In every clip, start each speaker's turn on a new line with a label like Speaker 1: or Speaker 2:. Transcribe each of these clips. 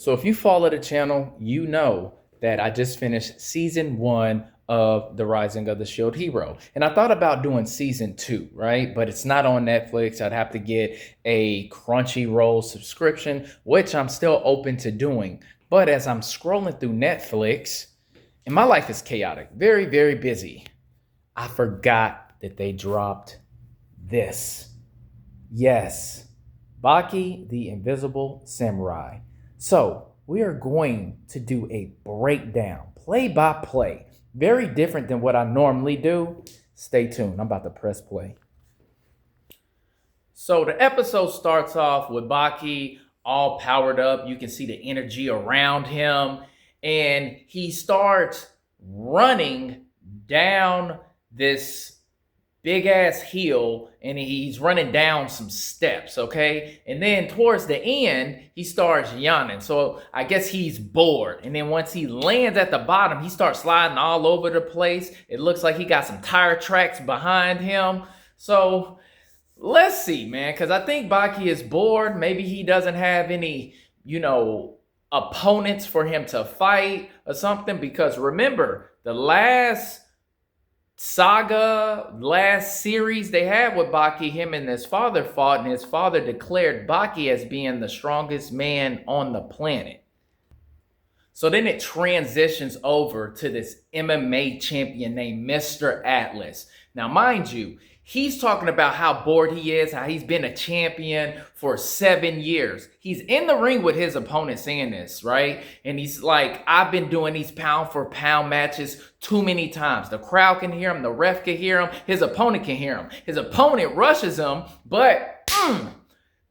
Speaker 1: So if you follow the channel, you know that I just finished season 1 of The Rising of the Shield Hero. And I thought about doing season 2, right? But it's not on Netflix. I'd have to get a Crunchyroll subscription, which I'm still open to doing. But as I'm scrolling through Netflix, and my life is chaotic, very, very busy, I forgot that they dropped this. Yes, Baki, the Invisible Samurai. So we are going to do a breakdown, play by play. Very different than what I normally do. Stay tuned. I'm about to press play. So the episode starts off with Baki all powered up. You can see the energy around him. And he starts running down this big ass hill, and he's running down some steps, okay? And then towards the end, he starts yawning. So I guess he's bored. And then once he lands at the bottom, he starts sliding all over the place. It looks like he got some tire tracks behind him. So let's see, man, because I think Baki is bored. Maybe he doesn't have any, opponents for him to fight or something. Because remember, the last series they had with Baki, him and his father fought, and his father declared Baki as being the strongest man on the planet. So then it transitions over to this MMA champion named Mr. Atlas. Now, mind you, he's talking about how bored he is, how he's been a champion for 7 years. He's in the ring with his opponent saying this, right? And he's like, I've been doing these pound for pound matches too many times. The crowd can hear him, the ref can hear him, his opponent can hear him. His opponent rushes him, but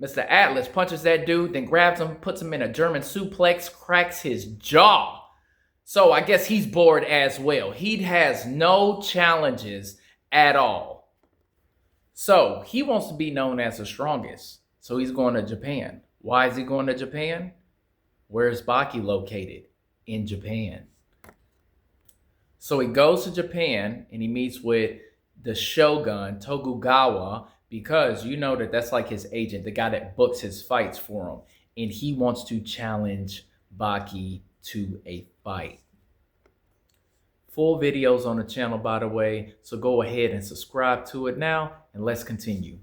Speaker 1: Mr. Atlas punches that dude, then grabs him, puts him in a German suplex, cracks his jaw. So I guess he's bored as well. He has no challenges at all. So he wants to be known as the strongest. So he's going to Japan. Why is he going to Japan? Where's Baki located? In Japan. So he goes to Japan and he meets with the Shogun, Tokugawa, because you know that's like his agent, the guy that books his fights for him. And he wants to challenge Baki to a fight. Full videos on the channel, by the way, so go ahead and subscribe to it now, and let's continue.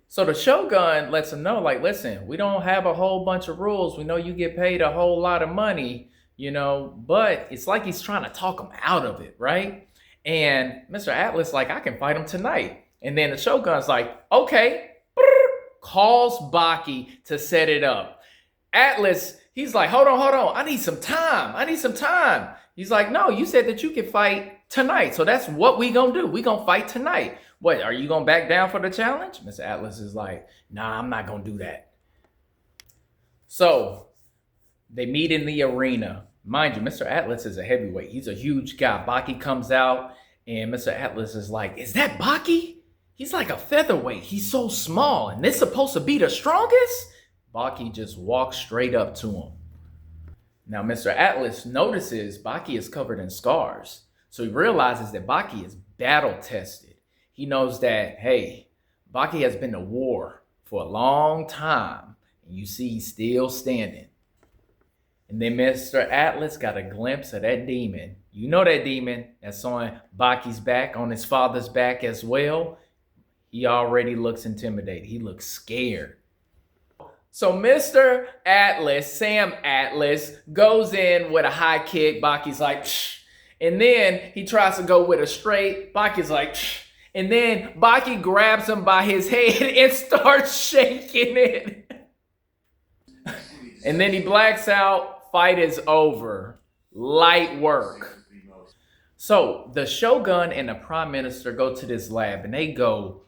Speaker 1: So the Shogun lets him know, like, listen, we don't have a whole bunch of rules. We know you get paid a whole lot of money, but it's like he's trying to talk him out of it, right? And Mr. Atlas like, I can fight him tonight. And then the Shogun's like, okay, calls Baki to set it up. Atlas, he's like, hold on, I need some time. He's like, no, you said that you could fight tonight. So that's what we gonna do. We gonna fight tonight. What, are you gonna back down for the challenge? Mr. Atlas is like, nah, I'm not gonna do that. So they meet in the arena. Mind you, Mr. Atlas is a heavyweight. He's a huge guy. Baki comes out and Mr. Atlas is like, is that Baki? He's like a featherweight. He's so small and this supposed to be the strongest? Baki just walks straight up to him. Now, Mr. Atlas notices Baki is covered in scars. So he realizes that Baki is battle tested. He knows that, hey, Baki has been to war for a long time. And you see he's still standing. And then Mr. Atlas got a glimpse of that demon. You know that demon that's on Baki's back, on his father's back as well. He already looks intimidated. He looks scared. So Mr. Atlas, Sam Atlas, goes in with a high kick. Baki's like, shh. And then he tries to go with a straight. Baki's like, shh. And then Baki grabs him by his head and starts shaking it. And then he blacks out. Fight is over. Light work. So the Shogun and the Prime Minister go to this lab and they go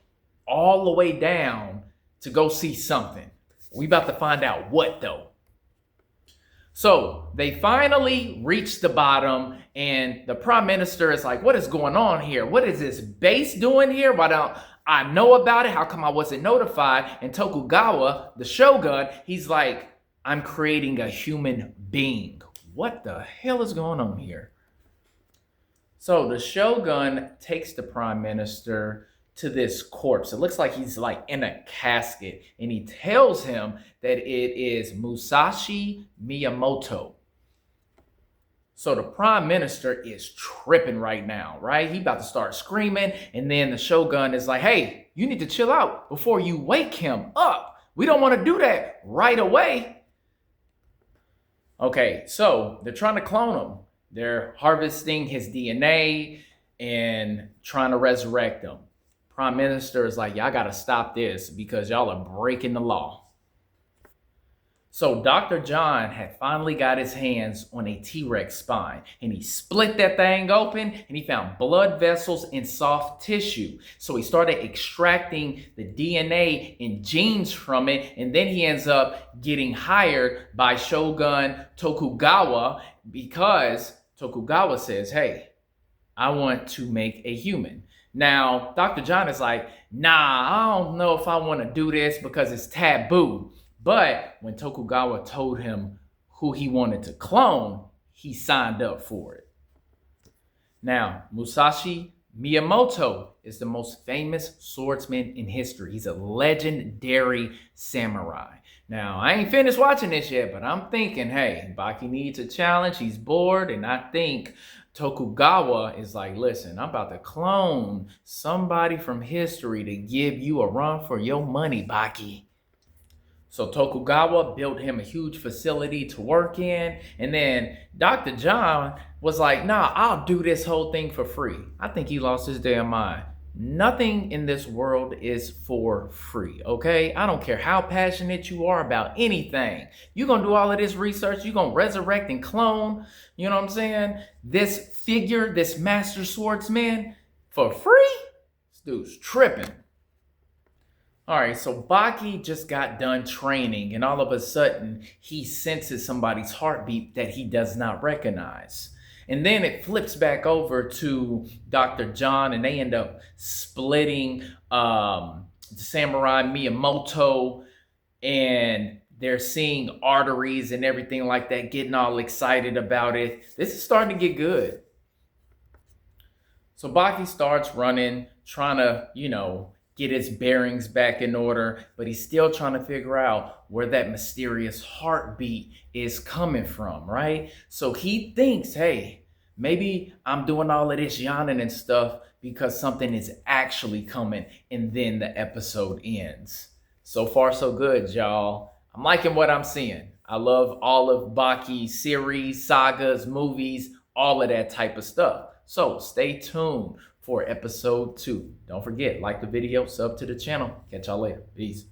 Speaker 1: all the way down to go see something. We about to find out what though. So they finally reach the bottom and the Prime Minister is like, what is going on here? What is this base doing here? Why don't I know about it? How come I wasn't notified? And Tokugawa, the Shogun, he's like, I'm creating a human being. What the hell is going on here? So the Shogun takes the Prime Minister to this corpse. It looks like he's like in a casket, and he tells him that it is Musashi Miyamoto. So the prime minister is tripping right now, right? He about to start screaming, and then the shogun is like, hey, you need to chill out before you wake him up. We don't want to do that right away. Okay, so they're trying to clone him. They're harvesting his DNA and trying to resurrect him. Prime minister is like, y'all got to stop this because y'all are breaking the law. So Dr. John had finally got his hands on a T-Rex spine, and he split that thing open, and he found blood vessels and soft tissue. So he started extracting the DNA and genes from it, and then he ends up getting hired by Shogun Tokugawa because Tokugawa says, hey, I want to make a human. Now, Dr. John is like, nah, I don't know if I want to do this because it's taboo. But when Tokugawa told him who he wanted to clone, he signed up for it. Now, Musashi Miyamoto is the most famous swordsman in history. He's a legendary samurai. Now, I ain't finished watching this yet, but I'm thinking, hey, Baki needs a challenge. He's bored, and I think Tokugawa is like, listen, I'm about to clone somebody from history to give you a run for your money, Baki. So Tokugawa built him a huge facility to work in. And then Dr. John was like, nah, I'll do this whole thing for free. I think he lost his damn mind. Nothing in this world is for free, okay? I don't care how passionate you are about anything. You're going to do all of this research. You're going to resurrect and clone, you know what I'm saying? This figure, this master swordsman for free? This dude's tripping. All right, so Baki just got done training, and all of a sudden, he senses somebody's heartbeat that he does not recognize. And then it flips back over to Dr. John, and they end up splitting Samurai Miyamoto, and they're seeing arteries and everything like that, getting all excited about it. This is starting to get good. So Baki starts running, trying to, get his bearings back in order, but he's still trying to figure out where that mysterious heartbeat is coming from, right? So he thinks, hey, maybe I'm doing all of this yawning and stuff because something is actually coming, and then the episode ends. So far, so good, y'all. I'm liking what I'm seeing. I love all of Baki's series, sagas, movies, all of that type of stuff. So stay tuned for episode 2. Don't forget, like the video, sub to the channel. Catch y'all later. Peace.